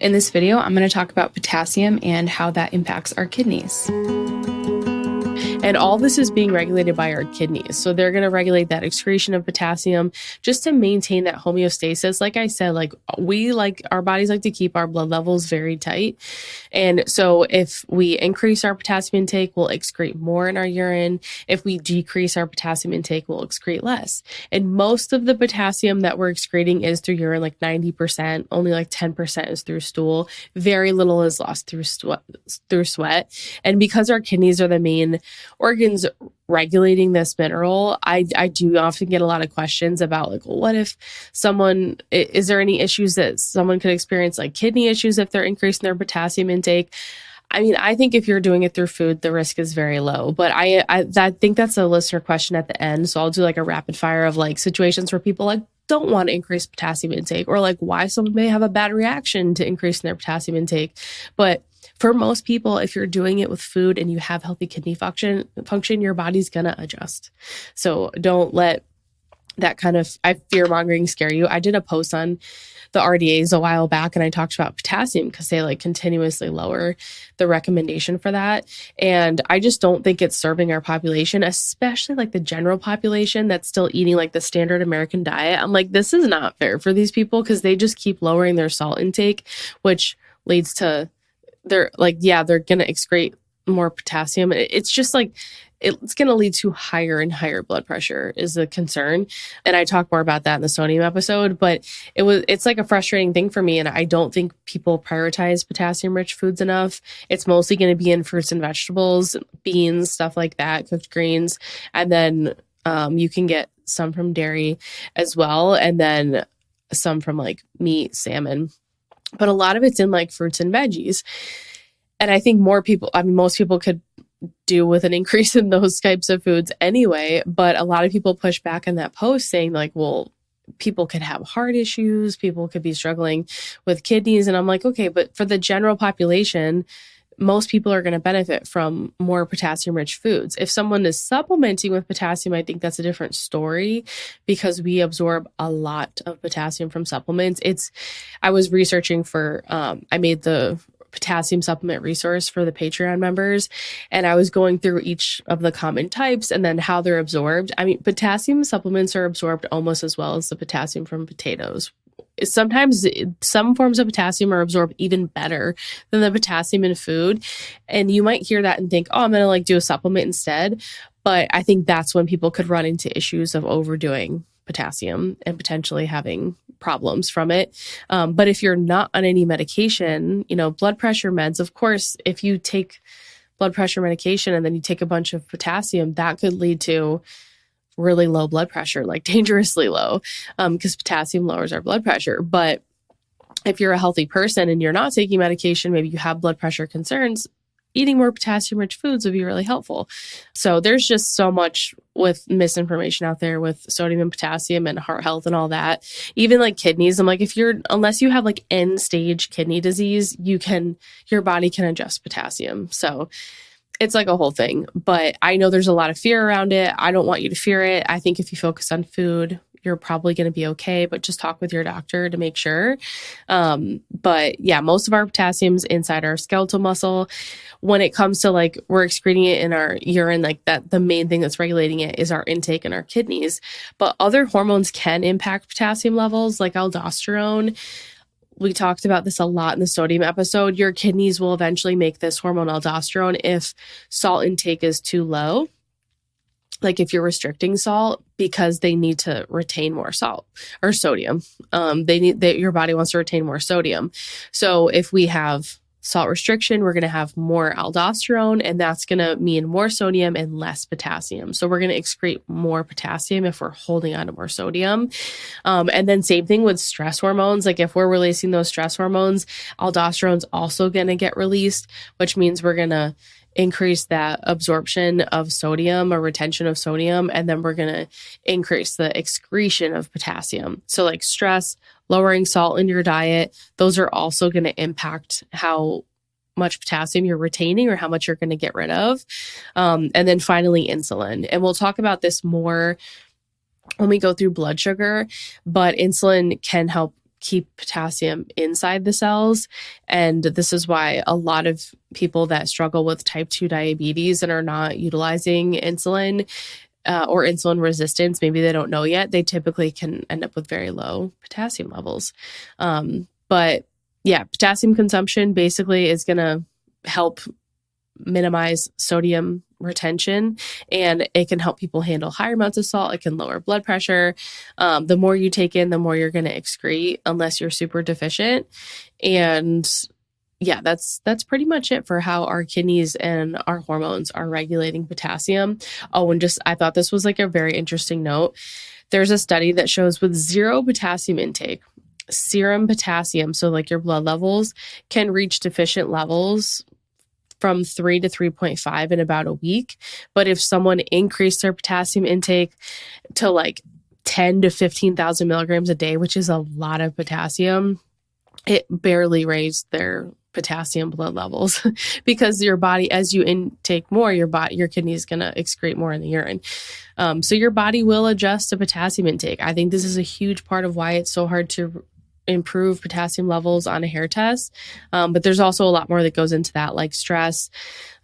In this video, I'm going to talk about potassium and how that impacts our kidneys. And all this is being regulated by our kidneys. So they're going to regulate that excretion of potassium just to maintain that homeostasis. Like I said, our bodies like to keep our blood levels very tight. And so if we increase our potassium intake, we'll excrete more in our urine. If we decrease our potassium intake, we'll excrete less. And most of the potassium that we're excreting is through urine, like 90%, only like 10% is through stool. Very little is lost through sweat. And because our kidneys are the main organs regulating this mineral, I do often get a lot of questions about what if is there any issues that someone could experience, like kidney issues if they're increasing their potassium intake? I mean, I think if you're doing it through food, the risk is very low, but I think that's a listener question at the end. So I'll do a rapid fire of situations where people don't want to increase potassium intake, or why someone may have a bad reaction to increasing their potassium intake. But for most people, if you're doing it with food and you have healthy kidney function, your body's going to adjust. So don't let that kind of fear-mongering scare you. I did a post on the RDAs a while back, and I talked about potassium because they continuously lower the recommendation for that. And I just don't think it's serving our population, especially the general population that's still eating the standard American diet. I'm this is not fair for these people because they just keep lowering their salt intake, which leads to they're going to excrete more potassium. It's just it's going to lead to higher and higher blood pressure is the concern. And I talk more about that in the sodium episode, but it's a frustrating thing for me. And I don't think people prioritize potassium rich foods enough. It's mostly going to be in fruits and vegetables, beans, stuff like that, cooked greens. And then you can get some from dairy as well. And then some from meat, salmon. But a lot of it's in fruits and veggies. And I think most people could do with an increase in those types of foods anyway. But a lot of people push back on that post saying people could have heart issues, people could be struggling with kidneys. And I'm okay, but for the general population, most people are going to benefit from more potassium-rich foods. If someone is supplementing with potassium, I think that's a different story because we absorb a lot of potassium from supplements. I was researching I made the potassium supplement resource for the Patreon members, and I was going through each of the common types and then how they're absorbed. I mean, potassium supplements are absorbed almost as well as the potassium from potatoes. Sometimes some forms of potassium are absorbed even better than the potassium in food. And you might hear that and think, oh, I'm going to do a supplement instead. But I think that's when people could run into issues of overdoing potassium and potentially having problems from it. But if you're not on any medication, blood pressure meds, of course, if you take blood pressure medication and then you take a bunch of potassium, that could lead to really low blood pressure, dangerously low, because potassium lowers our blood pressure. But if you're a healthy person and you're not taking medication, maybe you have blood pressure concerns, eating more potassium-rich foods would be really helpful. So there's just so much with misinformation out there with sodium and potassium and heart health and all that. Even kidneys, I'm unless you have end-stage kidney disease, your body can adjust potassium. So it's a whole thing, but I know there's a lot of fear around it. I don't want you to fear it. I think if you focus on food, you're probably going to be okay, but just talk with your doctor to make sure. But yeah, most of our potassium's inside our skeletal muscle. When it comes to we're excreting it in our urine, the main thing that's regulating it is our intake in our kidneys. But other hormones can impact potassium levels, like aldosterone. We talked about this a lot in the sodium episode. Your kidneys will eventually make this hormone aldosterone if salt intake is too low. If you're restricting salt, because they need to retain more salt or sodium. Your body wants to retain more sodium. So if we have salt restriction, we're going to have more aldosterone, and that's going to mean more sodium and less potassium. So we're going to excrete more potassium if we're holding on to more sodium. And then same thing with stress hormones. If we're releasing those stress hormones, aldosterone's also going to get released, which means we're going to increase that absorption of sodium or retention of sodium, and then we're going to increase the excretion of potassium. So stress, lowering salt in your diet, those are also going to impact how much potassium you're retaining or how much you're going to get rid of. And then finally, insulin. And we'll talk about this more when we go through blood sugar, but insulin can help keep potassium inside the cells. And this is why a lot of people that struggle with type 2 diabetes and are not utilizing insulin or insulin resistance, maybe they don't know yet, they typically can end up with very low potassium levels. But yeah, potassium consumption basically is going to help minimize sodium retention, and it can help people handle higher amounts of salt. It can lower blood pressure. The more you take in, the more you're going to excrete unless you're super deficient. And yeah, that's pretty much it for how our kidneys and our hormones are regulating potassium. Oh, and I thought this was like a very interesting note. There's a study that shows with zero potassium intake, serum potassium, so like your blood levels, can reach deficient levels from 3 to 3.5 in about a week. But if someone increased their potassium intake to like 10 to 15,000 milligrams a day, which is a lot of potassium, it barely raised their potassium blood levels because your body, as you intake more, your kidney is going to excrete more in the urine. So your body will adjust to potassium intake. I think this is a huge part of why it's so hard to improve potassium levels on a hair test. But there's also a lot more that goes into that, like stress.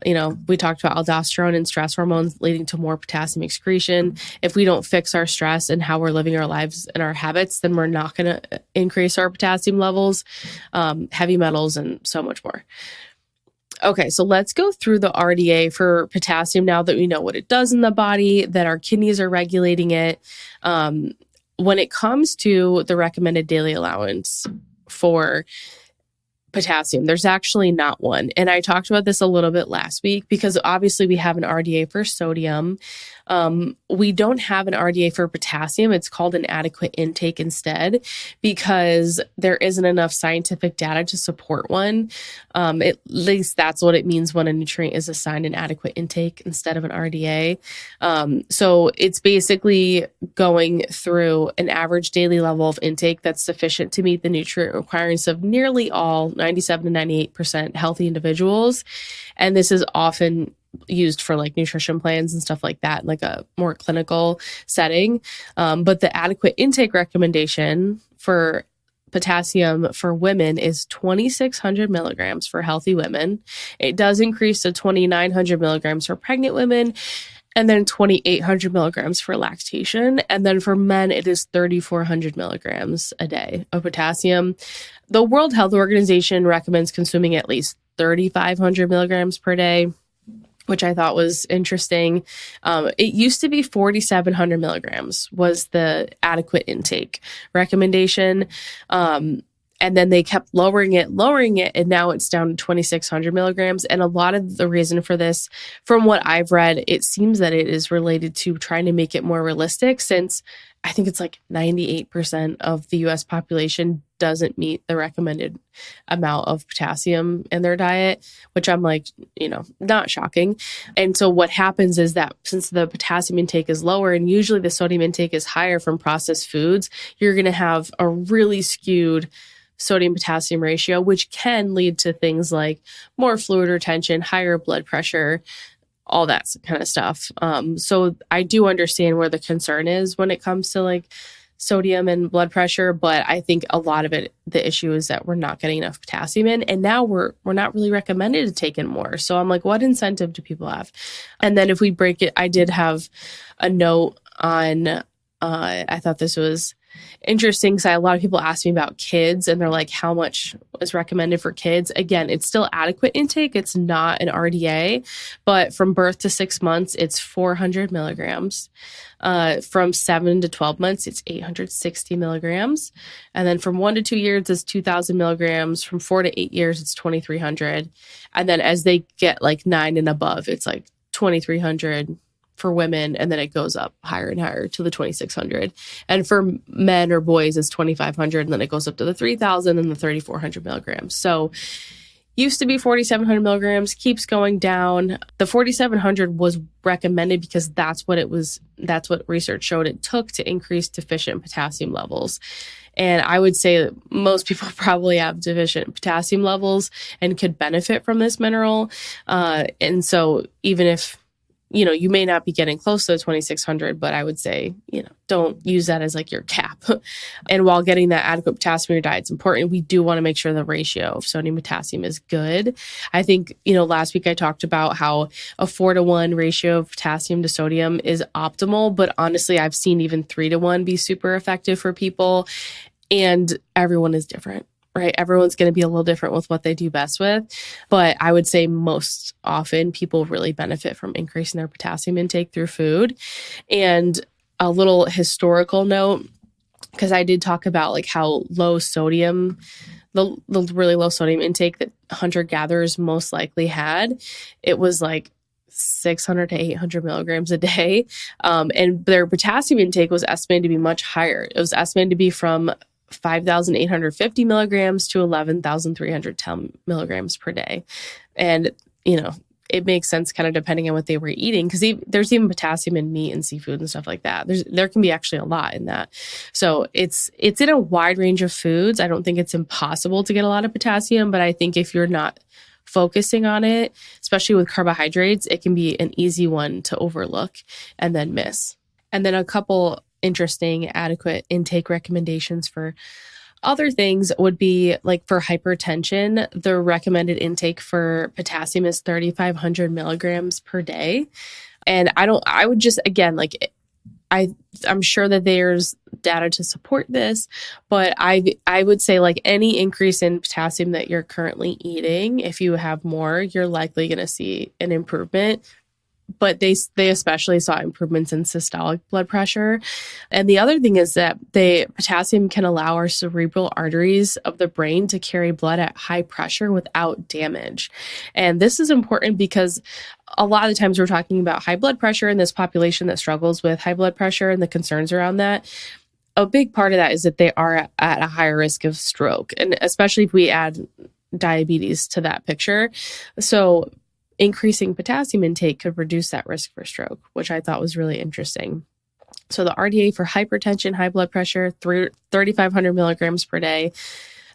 We talked about aldosterone and stress hormones leading to more potassium excretion. If we don't fix our stress and how we're living our lives and our habits, then we're not going to increase our potassium levels, heavy metals, and so much more. Okay, so let's go through the RDA for potassium now that we know what it does in the body, that our kidneys are regulating it. When it comes to the recommended daily allowance for potassium, there's actually not one. And I talked about this a little bit last week because obviously we have an RDA for sodium. We don't have an RDA for potassium. It's called an adequate intake instead because there isn't enough scientific data to support one. At least that's what it means when a nutrient is assigned an adequate intake instead of an RDA. So it's basically going through an average daily level of intake that's sufficient to meet the nutrient requirements of nearly all 97 to 98% healthy individuals. And this is often used for like nutrition plans and stuff like that, like a more clinical setting. But the adequate intake recommendation for potassium for women is 2,600 milligrams for healthy women. It does increase to 2,900 milligrams for pregnant women, and then 2,800 milligrams for lactation. And then for men, it is 3,400 milligrams a day of potassium. The World Health Organization recommends consuming at least 3,500 milligrams per day, which I thought was interesting. It used to be 4,700 milligrams was the adequate intake recommendation. And then they kept lowering it, and now it's down to 2,600 milligrams. And a lot of the reason for this, from what I've read, it seems that it is related to trying to make it more realistic, since I think it's like 98% of the US population doesn't meet the recommended amount of potassium in their diet, which I'm like, not shocking. And so what happens is that since the potassium intake is lower and usually the sodium intake is higher from processed foods, you're going to have a really skewed sodium potassium ratio, which can lead to things like more fluid retention, higher blood pressure, all that kind of stuff. So I do understand where the concern is when it comes to like sodium and blood pressure, but I think a lot of it, the issue is that we're not getting enough potassium in, and now we're not really recommended to take in more. So I'm like, what incentive do people have? And then if we break it, I did have a note on, I thought this was interesting because a lot of people ask me about kids and they're like, how much is recommended for kids? Again, it's still adequate intake. It's not an RDA, but from birth to 6 months, it's 400 milligrams. From 7 to 12 months, it's 860 milligrams. And then from 1 to 2 years, it's 2,000 milligrams. From 4 to 8 years, it's 2,300. And then as they get like 9 and above, it's like 2,300 for women, and then it goes up higher and higher to the 2,600. And for men or boys, it's 2,500, and then it goes up to the 3,000 and the 3,400 milligrams. So used to be 4,700 milligrams, keeps going down. The 4,700 was recommended because that's what research showed it took to increase deficient potassium levels. And I would say that most people probably have deficient potassium levels and could benefit from this mineral. And so even if you may not be getting close to the 2,600, but I would say, don't use that as like your cap. And while getting that adequate potassium in your diet is important, we do want to make sure the ratio of sodium potassium is good. I think, last week I talked about how a 4-to-1 ratio of potassium to sodium is optimal, but honestly, I've seen even 3-to-1 be super effective for people, and everyone is different. Right? Everyone's going to be a little different with what they do best with. But I would say most often people really benefit from increasing their potassium intake through food. And a little historical note, because I did talk about like how low sodium, the really low sodium intake that hunter-gatherers most likely had, it was like 600 to 800 milligrams a day. And their potassium intake was estimated to be much higher. It was estimated to be from 5,850 milligrams to 11,310 milligrams per day. And, it makes sense kind of depending on what they were eating, because there's even potassium in meat and seafood and stuff like that. There can be actually a lot in that. So it's in a wide range of foods. I don't think it's impossible to get a lot of potassium, but I think if you're not focusing on it, especially with carbohydrates, it can be an easy one to overlook and then miss. And then a couple interesting adequate intake recommendations for other things would be like for hypertension, the recommended intake for potassium is 3,500 milligrams per day. And I would just, again, like I'm sure that there's data to support this, but I would say like any increase in potassium that you're currently eating, if you have more, you're likely going to see an improvement. But they especially saw improvements in systolic blood pressure. And the other thing is that potassium can allow our cerebral arteries of the brain to carry blood at high pressure without damage. And this is important because a lot of the times we're talking about high blood pressure in this population that struggles with high blood pressure and the concerns around that. A big part of that is that they are at a higher risk of stroke, and especially if we add diabetes to that picture. So increasing potassium intake could reduce that risk for stroke, which I thought was really interesting. So the RDA for hypertension, high blood pressure, 3,500 milligrams per day.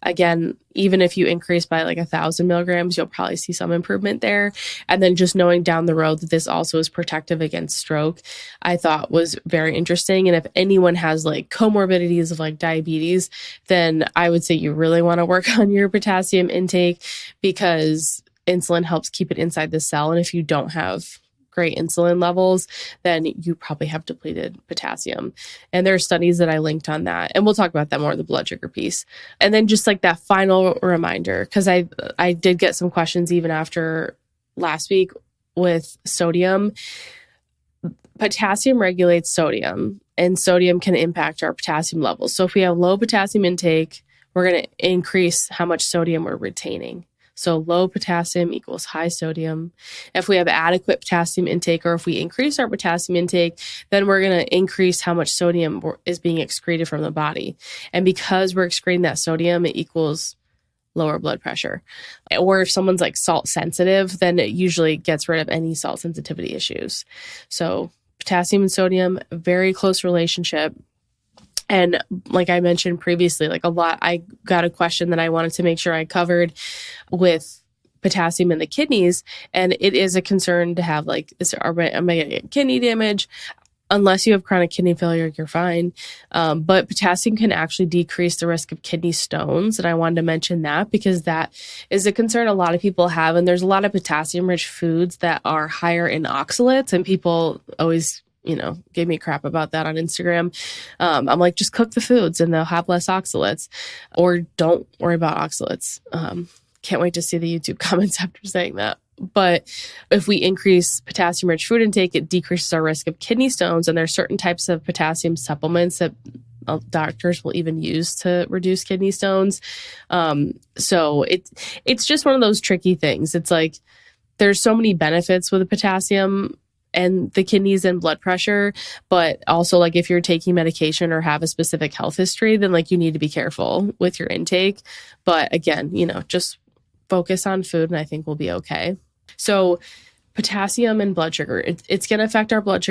Again, even if you increase by like 1,000 milligrams, you'll probably see some improvement there. And then just knowing down the road that this also is protective against stroke, I thought was very interesting. And if anyone has like comorbidities of like diabetes, then I would say you really want to work on your potassium intake, because insulin helps keep it inside the cell. And if you don't have great insulin levels, then you probably have depleted potassium. And there are studies that I linked on that. And we'll talk about that more, the blood sugar piece. And then just like that final reminder, because I did get some questions even after last week with sodium. Potassium regulates sodium, and sodium can impact our potassium levels. So if we have low potassium intake, we're going to increase how much sodium we're retaining. So low potassium equals high sodium. If we have adequate potassium intake, or if we increase our potassium intake, then we're going to increase how much sodium is being excreted from the body. And because we're excreting that sodium, it equals lower blood pressure. Or if someone's like salt sensitive, then it usually gets rid of any salt sensitivity issues. So potassium and sodium, very close relationship. And like I mentioned previously, like I got a question that I wanted to make sure I covered with potassium in the kidneys. And it is a concern to have like, am I going to get kidney damage? Unless you have chronic kidney failure, you're fine. But potassium can actually decrease the risk of kidney stones. And I wanted to mention that because that is a concern a lot of people have. And there's a lot of potassium-rich foods that are higher in oxalates, and people always gave me crap about that on Instagram. I'm like, just cook the foods and they'll have less oxalates, or don't worry about oxalates. Can't wait to see the YouTube comments after saying that. But if we increase potassium-rich food intake, it decreases our risk of kidney stones. And there are certain types of potassium supplements that doctors will even use to reduce kidney stones. So it's just one of those tricky things. It's like, there's so many benefits with the potassium and the kidneys and blood pressure, but also like if you're taking medication or have a specific health history, then like you need to be careful with your intake. But again, just focus on food and I think we'll be okay. So potassium and blood sugar, it's going to affect our blood sugar